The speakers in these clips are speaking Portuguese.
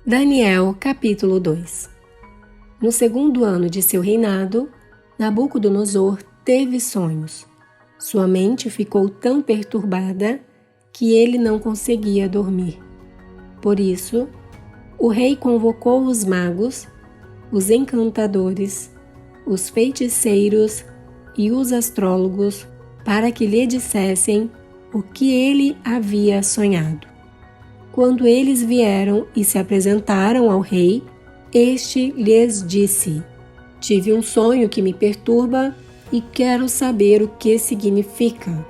Daniel, capítulo 2. No segundo ano de seu reinado, Nabucodonosor teve sonhos. Sua mente ficou tão perturbada que ele não conseguia dormir. Por isso, o rei convocou os magos, os encantadores, os feiticeiros e os astrólogos para que lhe dissessem o que ele havia sonhado. Quando eles vieram e se apresentaram ao rei, este lhes disse: "Tive um sonho que me perturba e quero saber o que significa."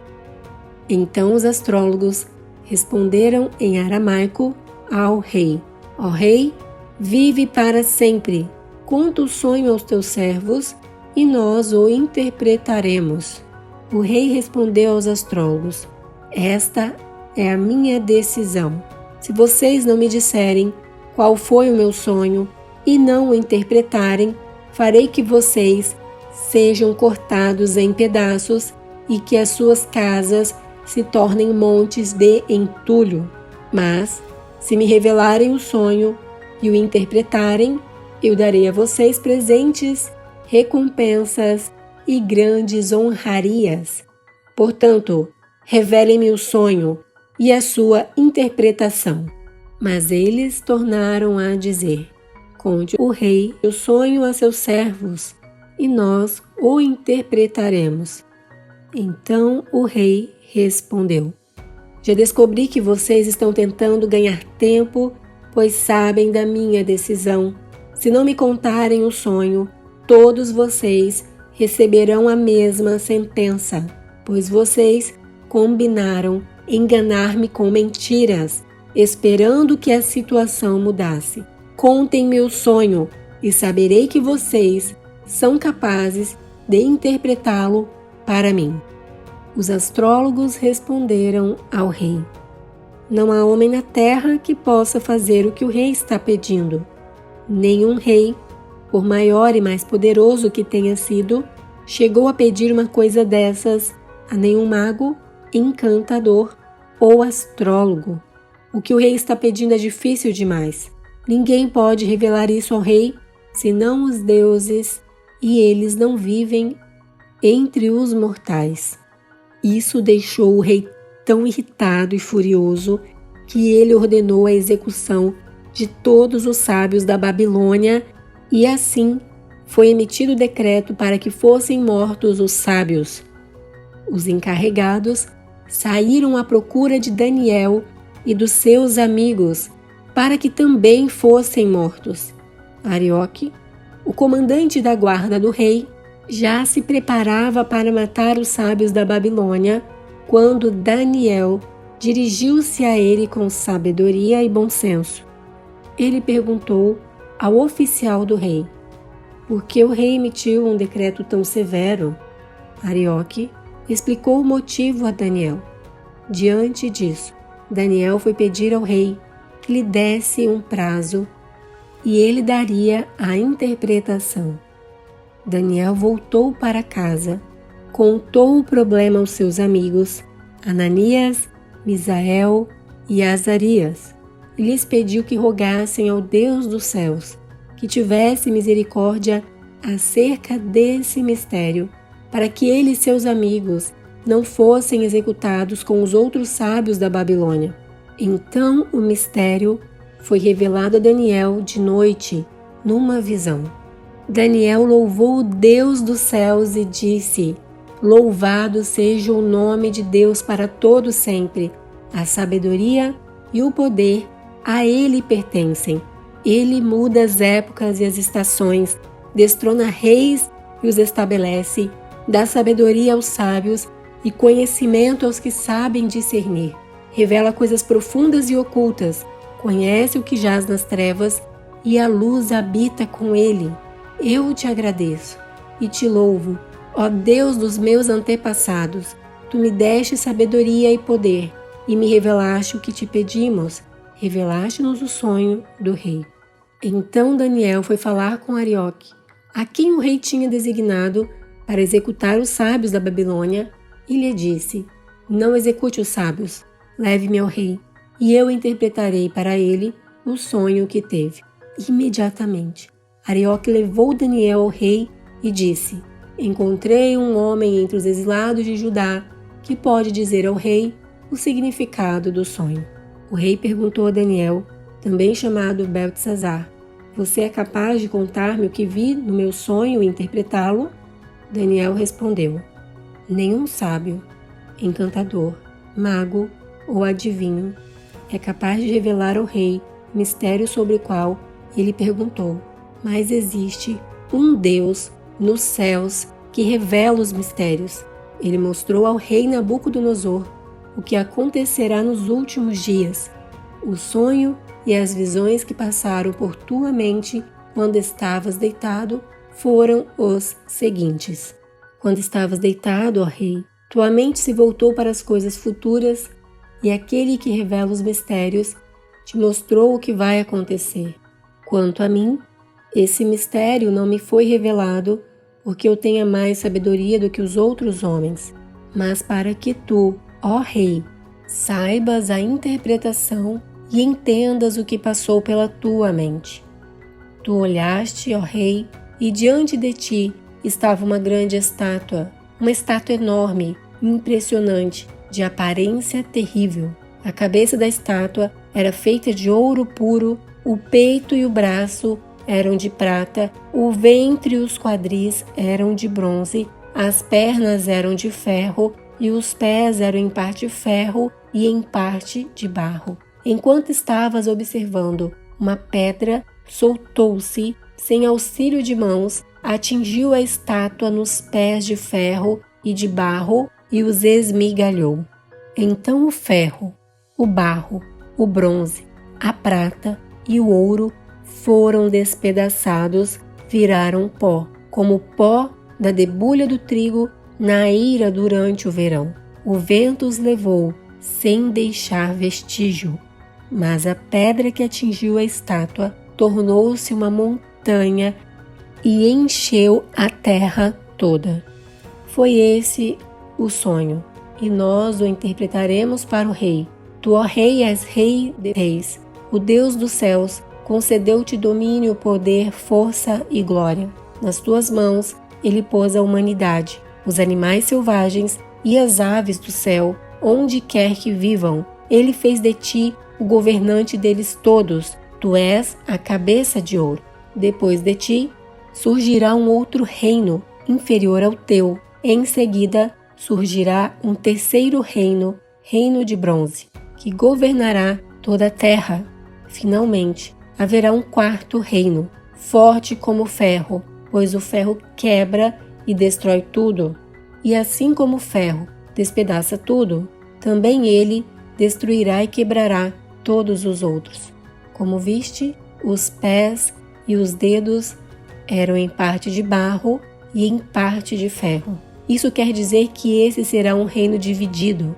Então os astrólogos responderam em aramaico ao rei: "Ó rei, vive para sempre. Conta o sonho aos teus servos e nós o interpretaremos." O rei respondeu aos astrólogos: "Esta é a minha decisão. Se vocês não me disserem qual foi o meu sonho e não o interpretarem, farei que vocês sejam cortados em pedaços e que as suas casas se tornem montes de entulho. Mas, se me revelarem o sonho e o interpretarem, eu darei a vocês presentes, recompensas e grandes honrarias. Portanto, revelem-me o sonho e a sua interpretação." Mas eles tornaram a dizer: "Conte o rei o sonho a seus servos, e nós o interpretaremos." Então o rei respondeu: "Já descobri que vocês estão tentando ganhar tempo, pois sabem da minha decisão. Se não me contarem o sonho, todos vocês receberão a mesma sentença, pois vocês combinaram enganar-me com mentiras, esperando que a situação mudasse. Contem-me o sonho e saberei que vocês são capazes de interpretá-lo para mim." Os astrólogos responderam ao rei: "Não há homem na terra que possa fazer o que o rei está pedindo. Nenhum rei, por maior e mais poderoso que tenha sido, chegou a pedir uma coisa dessas a nenhum mago, encantador ou astrólogo. O que o rei está pedindo é difícil demais. Ninguém pode revelar isso ao rei, senão os deuses, e eles não vivem entre os mortais." Isso deixou o rei tão irritado e furioso que ele ordenou a execução de todos os sábios da Babilônia, e assim foi emitido o decreto para que fossem mortos os sábios. Os encarregados saíram à procura de Daniel e dos seus amigos para que também fossem mortos. Arioque, o comandante da guarda do rei, já se preparava para matar os sábios da Babilônia quando Daniel dirigiu-se a ele com sabedoria e bom senso. Ele perguntou ao oficial do rei: "Por que o rei emitiu um decreto tão severo?" Arioque explicou o motivo a Daniel. Diante disso, Daniel foi pedir ao rei que lhe desse um prazo e ele daria a interpretação. Daniel voltou para casa, contou o problema aos seus amigos, Ananias, Misael e Azarias, e lhes pediu que rogassem ao Deus dos céus que tivesse misericórdia acerca desse mistério, para que ele e seus amigos não fossem executados com os outros sábios da Babilônia. Então o mistério foi revelado a Daniel de noite, numa visão. Daniel louvou o Deus dos céus e disse: "Louvado seja o nome de Deus para todo sempre. A sabedoria e o poder a ele pertencem. Ele muda as épocas e as estações, destrona reis e os estabelece, dá sabedoria aos sábios e conhecimento aos que sabem discernir. Revela coisas profundas e ocultas, conhece o que jaz nas trevas e a luz habita com ele. Eu te agradeço e te louvo, ó Deus dos meus antepassados. Tu me deste sabedoria e poder e me revelaste o que te pedimos. Revelaste-nos o sonho do rei." Então Daniel foi falar com Arioque, a quem o rei tinha designado para executar os sábios da Babilônia, e lhe disse: "Não execute os sábios, leve-me ao rei, e eu interpretarei para ele o sonho que teve. Imediatamente, Arioque levou Daniel ao rei e disse: encontrei um homem entre os exilados de Judá que pode dizer ao rei o significado do sonho. O rei perguntou a Daniel, também chamado Beltesazar: você é capaz de contar-me o que vi no meu sonho e interpretá-lo? Daniel respondeu: nenhum sábio, encantador, mago ou adivinho é capaz de revelar ao rei o mistério sobre o qual ele perguntou, mas existe um Deus nos céus que revela os mistérios. Ele mostrou ao rei Nabucodonosor o que acontecerá nos últimos dias. O sonho e as visões que passaram por tua mente quando estavas deitado foram os seguintes. Quando estavas deitado, ó rei, tua mente se voltou para as coisas futuras e aquele que revela os mistérios te mostrou o que vai acontecer. Quanto a mim, esse mistério não me foi revelado porque eu tenha mais sabedoria do que os outros homens, mas para que tu, ó rei, saibas a interpretação e entendas o que passou pela tua mente. Tu olhaste, ó rei, e diante de ti estava uma grande estátua, uma estátua enorme, impressionante, de aparência terrível. A cabeça da estátua era feita de ouro puro, o peito e o braço eram de prata, o ventre e os quadris eram de bronze, as pernas eram de ferro e os pés eram em parte ferro e em parte de barro. Enquanto estavas observando, uma pedra soltou-se, sem auxílio de mãos, atingiu a estátua nos pés de ferro e de barro e os esmigalhou. Então o ferro, o barro, o bronze, a prata e o ouro foram despedaçados, viraram pó, como o pó da debulha do trigo na eira durante o verão. O vento os levou, sem deixar vestígio. Mas a pedra que atingiu a estátua tornou-se uma montanha e encheu a terra toda. Foi esse o sonho, e nós o interpretaremos para o rei. Tu, ó rei, és rei de reis. O Deus dos céus concedeu-te domínio, poder, força e glória. Nas tuas mãos ele pôs a humanidade, os animais selvagens e as aves do céu, onde quer que vivam. Ele fez de ti o governante deles todos. Tu és a cabeça de ouro. Depois de ti surgirá um outro reino, inferior ao teu. Em seguida surgirá um terceiro reino, reino de bronze, que governará toda a terra. Finalmente, haverá um quarto reino, forte como o ferro, pois o ferro quebra e destrói tudo. E assim como o ferro despedaça tudo, também ele destruirá e quebrará todos os outros. Como viste, os pés e os dedos eram em parte de barro e em parte de ferro. Isso quer dizer que esse será um reino dividido,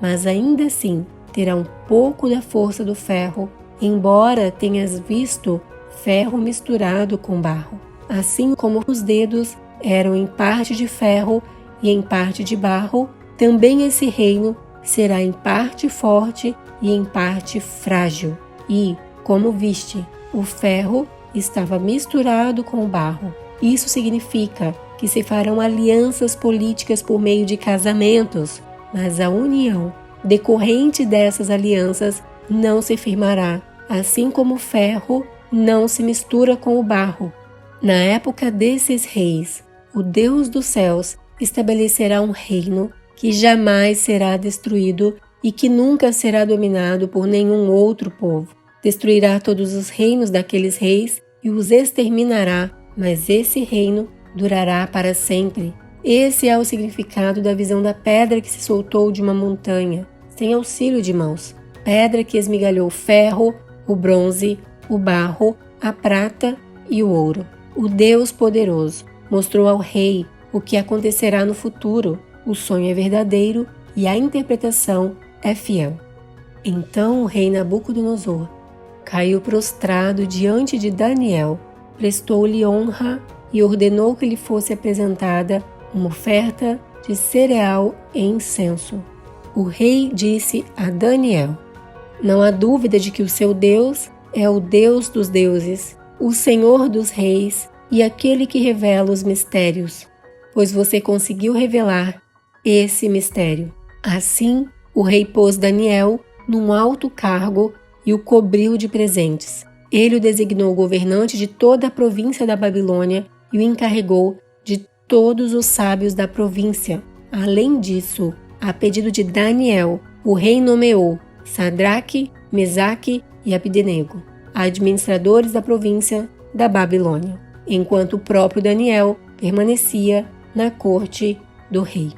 mas ainda assim terá um pouco da força do ferro, embora tenhas visto ferro misturado com barro. Assim como os dedos eram em parte de ferro e em parte de barro, também esse reino será em parte forte e em parte frágil. E, como viste, o ferro estava misturado com o barro. Isso significa que se farão alianças políticas por meio de casamentos, mas a união decorrente dessas alianças não se firmará, assim como o ferro não se mistura com o barro. Na época desses reis, o Deus dos céus estabelecerá um reino que jamais será destruído e que nunca será dominado por nenhum outro povo. Destruirá todos os reinos daqueles reis e os exterminará, mas esse reino durará para sempre. Esse é o significado da visão da pedra que se soltou de uma montanha, sem auxílio de mãos. Pedra que esmigalhou o ferro, o bronze, o barro, a prata e o ouro. O Deus poderoso mostrou ao rei o que acontecerá no futuro. O sonho é verdadeiro e a interpretação é fiel. Então o rei Nabucodonosor caiu prostrado diante de Daniel, prestou-lhe honra e ordenou que lhe fosse apresentada uma oferta de cereal e incenso. O rei disse a Daniel: não há dúvida de que o seu Deus é o Deus dos deuses, o Senhor dos reis e aquele que revela os mistérios, pois você conseguiu revelar esse mistério. Assim, o rei pôs Daniel num alto cargo e o cobriu de presentes. Ele o designou governante de toda a província da Babilônia e o encarregou de todos os sábios da província. Além disso, a pedido de Daniel, o rei nomeou Sadraque, Mesaque e Abdenego, administradores da província da Babilônia, enquanto o próprio Daniel permanecia na corte do rei.